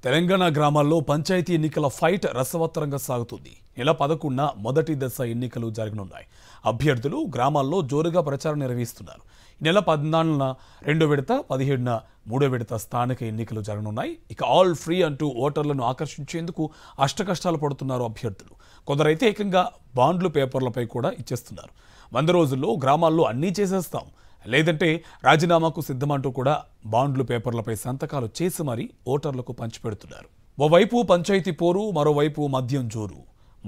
తెలంగాణ గ్రామాల్లో పంచాయతీ ఎన్నికల ఫైట్ రసవత్తరంగా సాగుతుంది. నెల 11న మొదటి దశ ఎన్నికలు జరగనున్నాయి. అభ్యర్థులు గ్రామాల్లో జోరుగా ప్రచారం నిర్వహిస్తున్నారు. నెల 14న రెండో విడత, 17న మూడో విడత స్థానిక ఎన్నికలు జరగనున్నాయి. ఇక ఆల్ ఫ్రీ అంటూ ఓటర్లను ఆకర్షించేందుకు అష్టకష్టాలు పడుతున్నారు అభ్యర్థులు. కొందరైతే ఏకంగా బాండ్లు పేపర్లపై కూడా ఇచ్చేస్తున్నారు. 100 రోజుల్లో గ్రామాల్లో అన్నీ చేసేస్తాం, లేదంటే రాజీనామాకు సిద్ధమంటూ కూడా బాండ్లు పేపర్లపై సంతకాలు చేసి మరీ ఓటర్లకు పంచిపెడుతున్నారు. ఓవైపు పంచాయతీ పోరు, మరోవైపు మద్యం జోరు.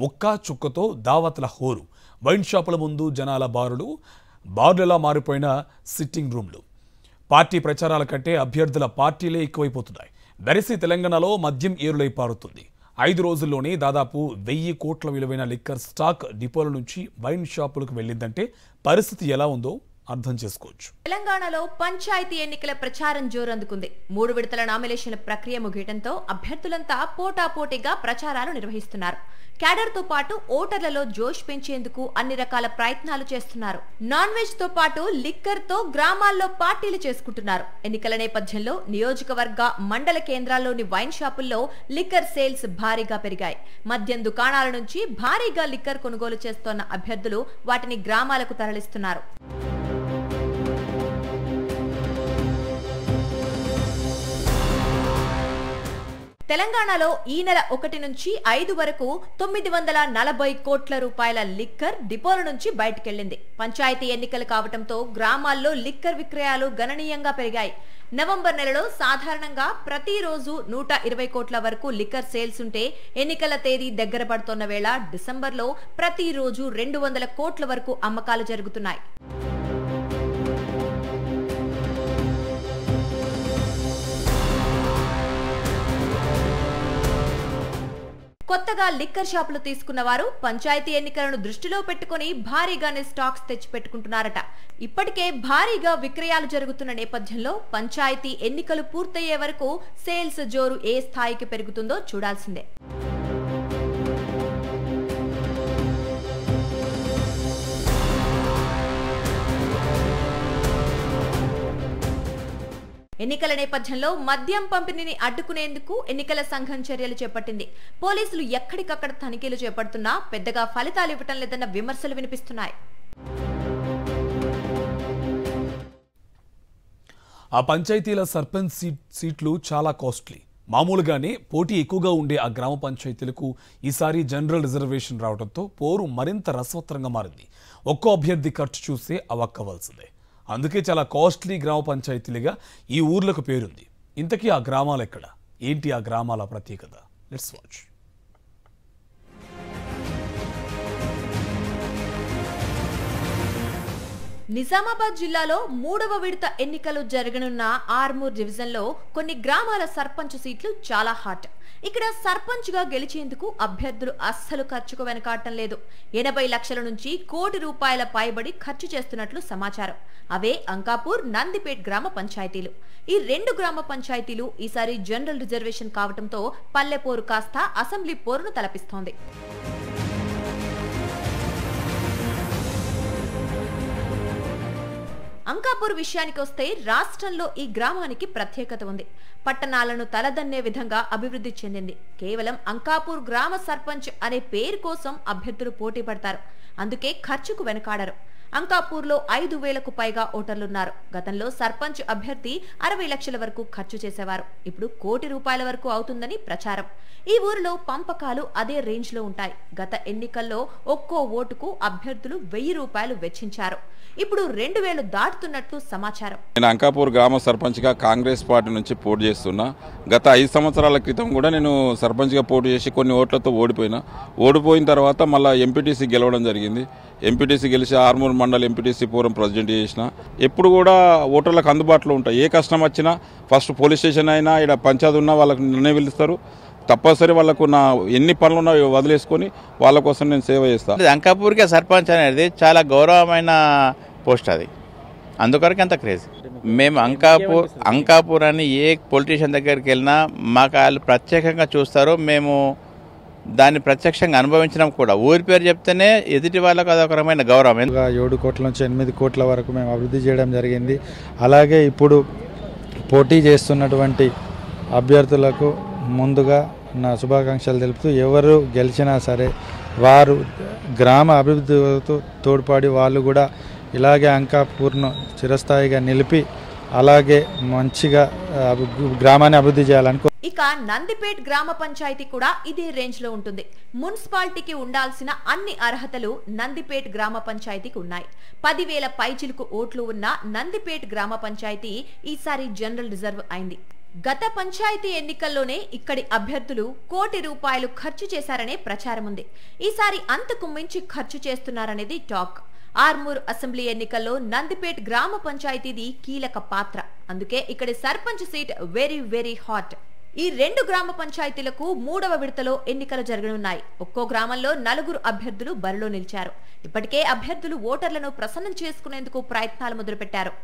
ముక్క చుక్కతో దావత్ల హోరు. వైన్ షాపుల ముందు జనాల బార్లులా మారిపోయిన సిట్టింగ్ రూమ్లు. పార్టీ ప్రచారాల కంటే అభ్యర్థుల పార్టీలే ఎక్కువైపోతున్నాయి. దరిసి తెలంగాణలో మద్యం ఏరులై పారుతుంది. 5 రోజుల్లోనే దాదాపు 1000 కోట్ల విలువైన లిక్కర్ స్టాక్ డిపోల నుంచి వైన్ షాపులకు వెళ్ళిందంటే పరిస్థితి ఎలా ఉందో అర్థం చేసుకోవచ్చు. తెలంగాణలో పంచాయతీ ఎన్నికల ప్రచారం జోరందుకుంది. 3 విడతల నామినేషన్ల ప్రక్రియ ముగియడంతో అభ్యర్థులంతా పోటాపోటీగా ప్రచారాలు నిర్వహిస్తున్నారు. క్యాడర్ తో పాటు ఓటర్లలో జోష్ పెంచేందుకు అన్ని రకాల ప్రయత్నాలు చేస్తున్నారు. నాన్ వెజ్ తో పాటు లిక్కర్ తో గ్రామాల్లో పార్టీలు చేసుకుంటున్నారు. ఎన్నికల నేపథ్యంలో నియోజకవర్గ మండల కేంద్రాల్లోని వైన్ షాపుల్లో లిక్కర్ సేల్స్ భారీగా పెరిగాయి. మద్యం దుకాణాల నుంచి భారీగా లిక్కర్ కొనుగోలు చేస్తోన్న అభ్యర్థులు వాటిని గ్రామాలకు తరలిస్తున్నారు. తెలంగాణలో ఈ నెల 1 నుంచి 5 వరకు 940 కోట్ల రూపాయల లిక్కర్ డిపోల నుంచి బయటకెళ్లింది. పంచాయతీ ఎన్నికలు కావడంతో గ్రామాల్లో లిక్కర్ విక్రయాలు గణనీయంగా పెరిగాయి. నవంబర్ నెలలో సాధారణంగా ప్రతిరోజు 120 కోట్ల వరకు లిక్కర్ సేల్స్ ఉంటే ఎన్నికల తేదీ దగ్గర పడుతున్న వేళ డిసెంబర్లో ప్రతిరోజు 200 కోట్ల వరకు అమ్మకాలు జరుగుతున్నాయి. కొత్తగా లిక్కర్ షాపులు తీసుకున్న వారు పంచాయతీ ఎన్నికలను దృష్టిలో పెట్టుకుని భారీగానే స్టాక్స్ తెచ్చి పెట్టుకుంటున్నారట. ఇప్పటికే భారీగా విక్రయాలు జరుగుతున్న నేపథ్యంలో పంచాయతీ ఎన్నికలు పూర్తయ్యే వరకు సేల్స్ జోరు ఏ స్థాయికి పెరుగుతుందో చూడాల్సిందే. ఎన్నికల నేపథ్యంలో మద్యం పంపిణీని అడ్డుకునేందుకు ఎన్నికల సంఘం చర్యలు చేపట్టింది. పోలీసులు ఎక్కడికక్కడ తనిఖీలు చేపడుతున్నా పెద్దగా ఫలితాలు ఇవ్వటం లేదన్న విమర్శలు వినిపిస్తున్నాయి. ఆ పంచాయతీల సర్పంచ్ సీట్లు చాలా కాస్ట్లీ. మామూలుగానే పోటీ ఎక్కువగా ఉండే ఆ గ్రామ పంచాయతీలకు ఈసారి జనరల్ రిజర్వేషన్ రావడంతో పోరు మరింత రసవత్తరంగా మారింది. ఒక్కో అభ్యర్థి ఖర్చు చూస్తే అవ్వక్కవలసిందే. అందుకే చాలా కాస్ట్లీ గ్రామ పంచాయతీలుగా ఈ ఊర్లకు పేరుంది. ఇంతకీ ఆ గ్రామాలు ఎక్కడ, ఏంటి ఆ గ్రామాల ప్రత్యేకత? Let's watch. నిజామాబాద్ జిల్లాలో 3వ విడత ఎన్నికలు జరగనున్న ఆర్మూర్ డివిజన్లో కొన్ని గ్రామాల సర్పంచ్ సీట్లు చాలా హాట్. ఇక్కడ సర్పంచ్ గా గెలిచేందుకు అభ్యర్థులు అస్సలు ఖర్చుకు వెనకాడటం లేదు. 80 లక్షల నుంచి ₹1 కోటి పైబడి ఖర్చు చేస్తున్నట్లు సమాచారం. అవే అంకాపూర్, నందిపేట్ గ్రామ పంచాయతీలు. ఈ 2 గ్రామ పంచాయతీలు ఈసారి జనరల్ రిజర్వేషన్ కావడంతో పల్లె పోరు కాస్త అసెంబ్లీ పోరును తలపిస్తోంది. అంకాపూర్ విషయానికి వస్తే రాష్ట్రంలో ఈ గ్రామానికి ప్రత్యేకత ఉంది. పట్టణాలను తలదన్నే విధంగా అభివృద్ధి చెందింది. కేవలం అంకాపూర్ గ్రామ సర్పంచ్ అనే పేరు కోసం అభ్యర్థులు పోటీ పడతారు. అందుకే ఖర్చుకు వెనకాడరు. అంకాపూర్లో 5,000కు పైగా ఓటర్లున్నారు. గతంలో సర్పంచ్ అభ్యర్థి 60 లక్షల వరకు ఖర్చు చేసేవారు. ఇప్పుడు ₹1 కోటి వరకు అవుతుందని ప్రచారం. ఈ ఊరిలో పంపకాలు అదే రేంజ్ లో ఉంటాయి. గత ఎన్నికల్లో ఒక్కో ఓటుకు అభ్యర్థులు ₹1000 వెచ్చించారు. ఇప్పుడు 2000 దాటుతున్నట్లు సమాచారం. నేను అంకాపూర్ గ్రామ సర్పంచ్ గా కాంగ్రెస్ పార్టీ నుంచి పోటీ చేస్తున్నా. గత 5 సంవత్సరాల క్రితం కూడా నేను సర్పంచ్ గా పోటీ చేసి కొన్ని ఓట్లతో ఓడిపోయిన తర్వాత మళ్ళీ ఎంపీటీసీ గెలవడం జరిగింది. ఎంపీటీసీ గెలిచి ఆర్మూర్ మండల్ ఎంపీటీసీ పూర్వం ప్రెసిడెంట్ చేసిన. ఎప్పుడు కూడా ఓటర్లకు అందుబాటులో ఉంటాయి. ఏ కష్టం వచ్చినా ఫస్ట్ పోలీస్ స్టేషన్ అయినా ఇక్కడ పంచాయతీ ఉన్నా వాళ్ళకు నిర్ణయం పిలుస్తారు. తప్పనిసరి వాళ్ళకు నా ఎన్ని పనులు ఉన్నాయో వదిలేసుకొని వాళ్ళ కోసం నేను సేవ చేస్తాను. అంకాపూర్కి సర్పంచ్ అనేది చాలా గౌరవమైన పోస్ట్, అది అందుకొరకు అంత క్రేజ్. మేము అంకాపూర్ అని ఏ పొలిటీషియన్ దగ్గరికి వెళ్ళినా మాకు వాళ్ళు ప్రత్యేకంగా చూస్తారు. మేము దాన్ని ప్రత్యక్షంగా అనుభవించడం కూడా. ఊరి పేరు చెప్తేనే ఎదుటి వాళ్ళకు అదొక రకమైన గౌరవం. 7 కోట్ల నుంచి 8 కోట్ల వరకు మేము అభివృద్ధి చేయడం జరిగింది. అలాగే ఇప్పుడు పోటీ చేస్తున్నటువంటి అభ్యర్థులకు ముందుగా నా శుభాకాంక్షలు తెలుపుతూ ఎవరు గెలిచినా సరే వారు గ్రామ అభివృద్ధితో తోడ్పడి వాళ్ళు కూడా ఇలాగే అంకాపూర్ను చిరస్థాయిగా నిలిపి అలాగే మంచిగా గ్రామాన్ని అభివృద్ధి చేయాలని. ఇక నందిపేట్ గ్రామ పంచాయతీ కూడా ఇదే రేంజ్ లో ఉంటుంది. మున్సిపాలిటీకి ఉండాల్సిన అన్ని అర్హతలు నందిపేట్ గ్రామ పంచాయతీకి ఉన్నాయి. 10,000 పైచిలుకు ఓట్లు ఉన్న నందిపేట్ గ్రామ పంచాయతీ ఈసారి జనరల్ రిజర్వ్ అయింది. గత పంచాయతీ ఎన్నికల్లోనే ఇక్కడి అభ్యర్థులు ₹1 కోటి ఖర్చు చేశారనే ప్రచారం ఉంది. ఈసారి అంతకు మించి ఖర్చు చేస్తున్నారనేది టాక్. ఆర్మూర్ అసెంబ్లీ ఎన్నికల్లో నందిపేట్ గ్రామ పంచాయతీది కీలక పాత్ర. అందుకే ఇక్కడి sarpanch seat very very hot. ఈ 2 గ్రామ పంచాయతీలకు 3వ విడతలో ఎన్నికలు జరగనున్నాయి. ఒక్కో గ్రామంలో 4 అభ్యర్థులు బరిలో నిలిచారు. ఇప్పటికే అభ్యర్థులు ఓటర్లను ప్రసన్నం చేసుకునేందుకు ప్రయత్నాలు మొదలుపెట్టారు.